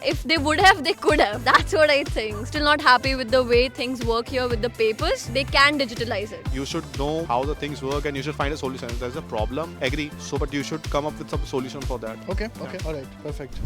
If they would have, they could have. That's what I think. Still not happy with the way things work here with the papers. They can digitalize it. You should know how the things work and you should find a solution. If there's a problem, agree. So, but you should come up with some solution for that. Okay, all right, perfect.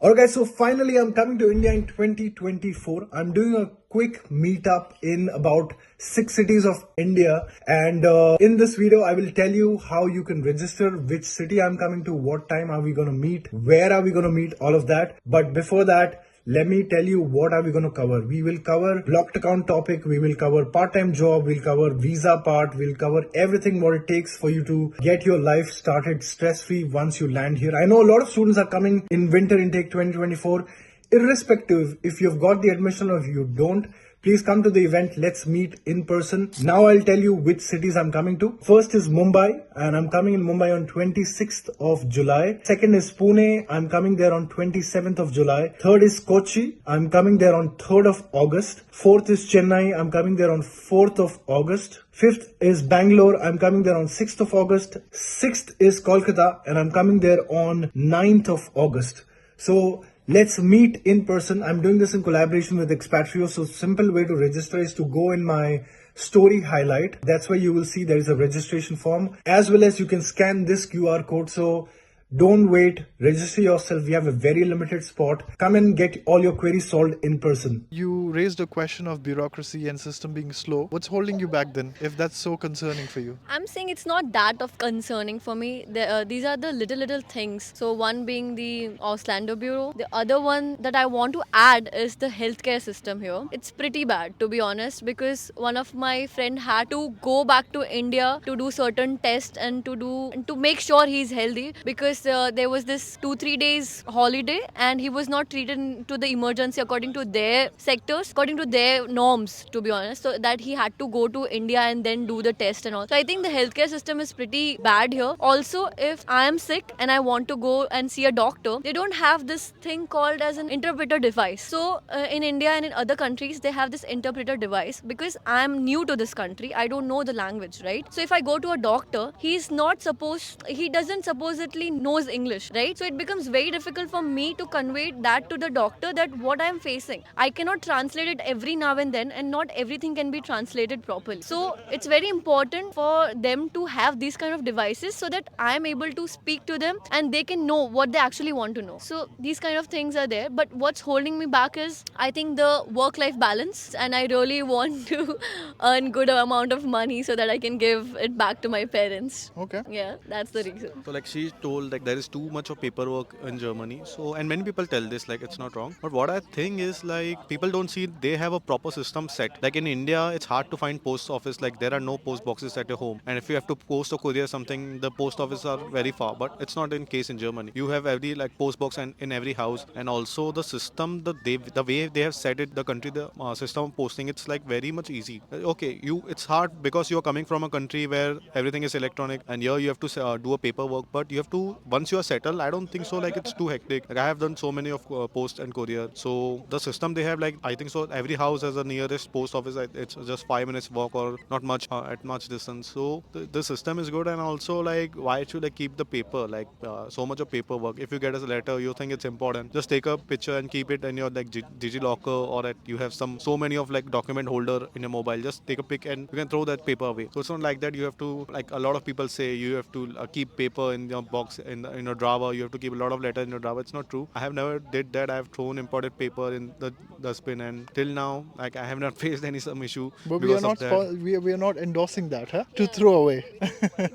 Alright guys, so finally I'm coming to India in 2024. I'm doing a quick meetup in about 6 cities of India, and in this video I will tell you how you can register, which city I'm coming to, what time are we going to meet, where are we going to meet, all of that. But before that, let me tell you what are we going to cover. We will cover blocked account topic, we will cover part-time job, we'll cover visa part, we'll cover everything what it takes for you to get your life started stress-free once you land here. I know a lot of students are coming in winter intake 2024. Irrespective if you've got the admission or if you don't, please come to the event. Let's meet in person. Now I'll tell you which cities I'm coming to. First is Mumbai, and I'm coming in Mumbai on 26th of July. Second is Pune. I'm coming there on 27th of July. Third is Kochi. I'm coming there on 3rd of August. Fourth is Chennai. I'm coming there on 4th of August. Fifth is Bangalore. I'm coming there on 6th of August. Sixth is Kolkata, and I'm coming there on 9th of August. So let's meet in person. I'm doing this in collaboration with Expatrio. So simple way to register is to go in my story highlight. That's where you will see there is a registration form, as well as you can scan this QR code. So don't wait, register yourself. We have a very limited spot. Come and get all your queries solved in person. You raised a question of bureaucracy and system being slow. What's holding you back then, if that's so concerning for you? I'm saying it's not that of concerning for me. These are the little things. So one being the Auslander Bureau. The other one that I want to add is the healthcare system here. It's pretty bad, to be honest, because one of my friend had to go back to India to do certain tests and to make sure he's healthy, because there was this 2-3 days holiday and he was not treated to the emergency according to their sectors, according to their norms, to be honest. So that he had to go to India and then do the test and all. So I think the healthcare system is pretty bad here. Also, if I am sick and I want to go and see a doctor, they don't have this thing called as an interpreter device. So in India and in other countries, they have this interpreter device. Because I am new to this country, I don't know the language, right? So if I go to a doctor, he doesn't supposedly knows English, right? So it becomes very difficult for me to convey that to the doctor, that what I am facing. I cannot translate it every now and then, and not everything can be translated properly. So it's very important for them to have these kind of devices so that I am able to speak to them and they can know what they actually want to know. So these kind of things are there. But what's holding me back is, I think, the work-life balance, and I really want to earn good amount of money so that I can give it back to my parents. Okay. Yeah, that's the reason. So like she told, like there is too much of paperwork in Germany. So, and many people tell this, like it's not wrong. But what I think is, like, people don't see they have a proper system set. Like in India, it's hard to find post office. Like there are no post boxes at your home. And if you have to post or courier something, the post office are very far. But it's not in case in Germany. You have every like post box and in every house. And also the system, the way they have set it, the country, the system of posting, it's like very much easy. Okay, it's hard because you're coming from a country where everything is electronic, and here you have to do a paperwork. But you have to, once you are settled, I don't think so like it's too hectic. Like I have done so many of post and courier. So the system they have, like I think so every house has a nearest post office. It's just 5 minutes walk or not much at much distance. So the system is good. And also, like, why should I keep the paper, like so much of paperwork? If you get a letter, you think it's important, just take a picture and keep it in your like digilocker, or at you have so many of like document holder in your mobile. Just take a pic and you can throw that paper away. So it's not like that you have to, like a lot of people say you have to keep paper in your box in your drawer. You have to keep a lot of letters in your drawer. It's not true. I have never did that. I have thrown imported paper in the dustbin, and till now, like I have not faced some issue. But because of that. we are not endorsing that, huh? To throw away.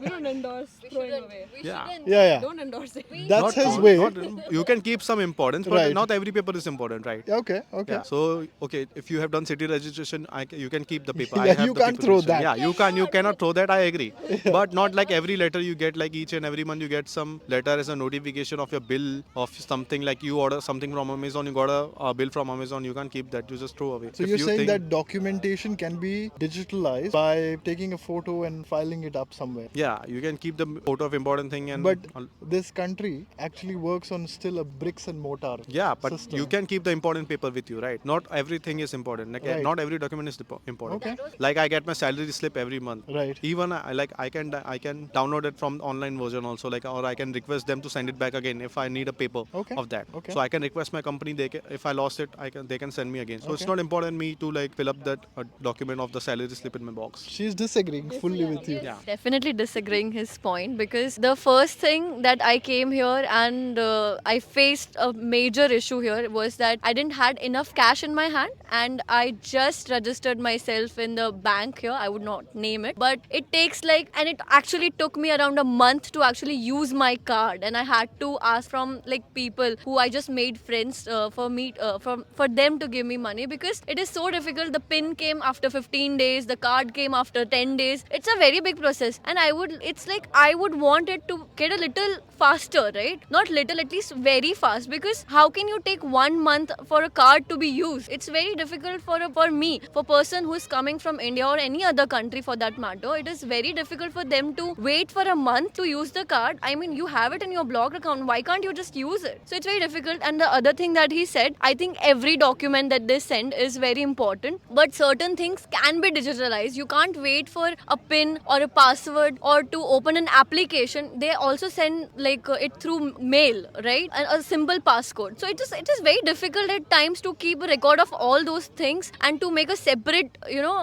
We don't endorse throwing away. Yeah. Yeah. Don't endorse it. That's Not- his way. You can keep some importance, but Right. not every paper is important, right? Okay. Yeah. So okay, if you have done city registration, you can keep the paper. Yeah, I have you the can't paper throw registration. that. Yeah, you cannot throw that. I agree. But not like every letter you get, like each and every month you get some letter as a notification of your bill of something, like you order something from Amazon, you got a bill from Amazon. You can't keep that. You just throw away. So If you're you saying think- that documentation can be digitalized by taking a photo and filing it up somewhere. Yeah, you can keep the photo of important thing and But this country actually works on still a bricks and mortar yeah, but system. you can keep the important paper with you, right? Not everything is important. Like Right. not every document is important. Okay. Like I get my salary slip every month. Right. Even I can download it from the online version also. Like or I can request them to send it back again if I need a paper Okay. of that. Okay. So I can request my company. If I lost it, they can send me again. So it's Okay. not important me to like fill up that document of the salary slip in my box. She's disagreeing fully with you. Yeah. Definitely disagreeing his point, because the first thing that I came here and I faced a major issue here was that I didn't had enough cash in my hand, and I just registered myself in the bank here. I would not name it, but it takes and it actually took me around a month to actually use my card, and I had to ask from people who I just made friends for them to give me money, because it is so difficult. The pin came after 15 days, the card came after 10 days. It's a very big process, and I would want it to get a little faster, right? Not little, at least very fast, because how can you take 1 month for a card to be used? It's very difficult for me, for person who is coming from India or any other country for that matter. It is very difficult for them to wait for a month to use the card. I mean, you have it in your blog account, why can't you just use it? So it's very difficult. And the other thing that he said, I think every document that they send is very important, but certain things can be digitalized. You can't wait for a pin or a password or to open an application. They also send it through mail, right? A simple passcode. So it is very difficult at times to keep a record of all those things and to make a separate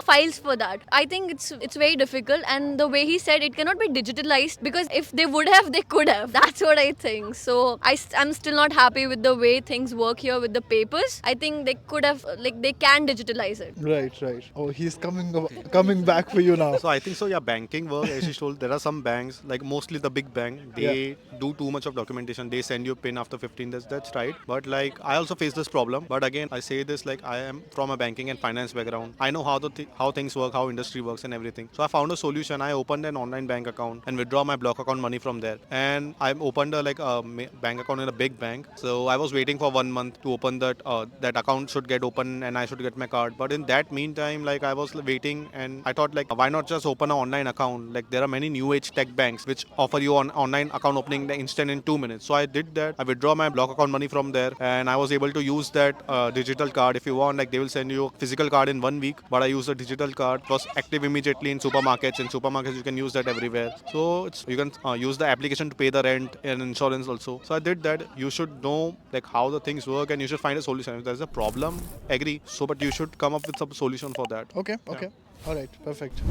files for that. I think it's very difficult, and the way he said, it cannot be digitalized, because if they would have, they could have. That's what I think. So I'm still not happy with the way things work here with the papers. I think they could have they can digitalize it. Right, right. Oh, he's coming back for you now. So I think so. Yeah, banking work. As you told, there are some banks, like mostly the big bank, they do too much of documentation. They send you a pin after 15 days. That's right. But like I also face this problem. But again, I say this like I am from a banking and finance background. I know how things work, how industry works, and everything. So I found a solution. I opened an online bank account and withdraw my block account money from there. And I opened a bank account in a big bank. So I was waiting for 1 month to open that account should get open and I should get my card. But in that meantime, like I was waiting and I thought like why not just open an online account? Like there are many new age tech banks which offer you on online account opening the instant in 2 minutes. So I did that. I withdraw my block account money from there and I was able to use that digital card. If you want, like they will send you a physical card in 1 week, but I used a digital card. It was active immediately in supermarkets. In supermarkets, you can use that everywhere. So you can use the application to pay the rent and insurance also. So I did that. You should know like how the things work and you should find a solution. If there's a problem, agree. So, but you should come up with some solution for that. Okay, okay. All right, perfect.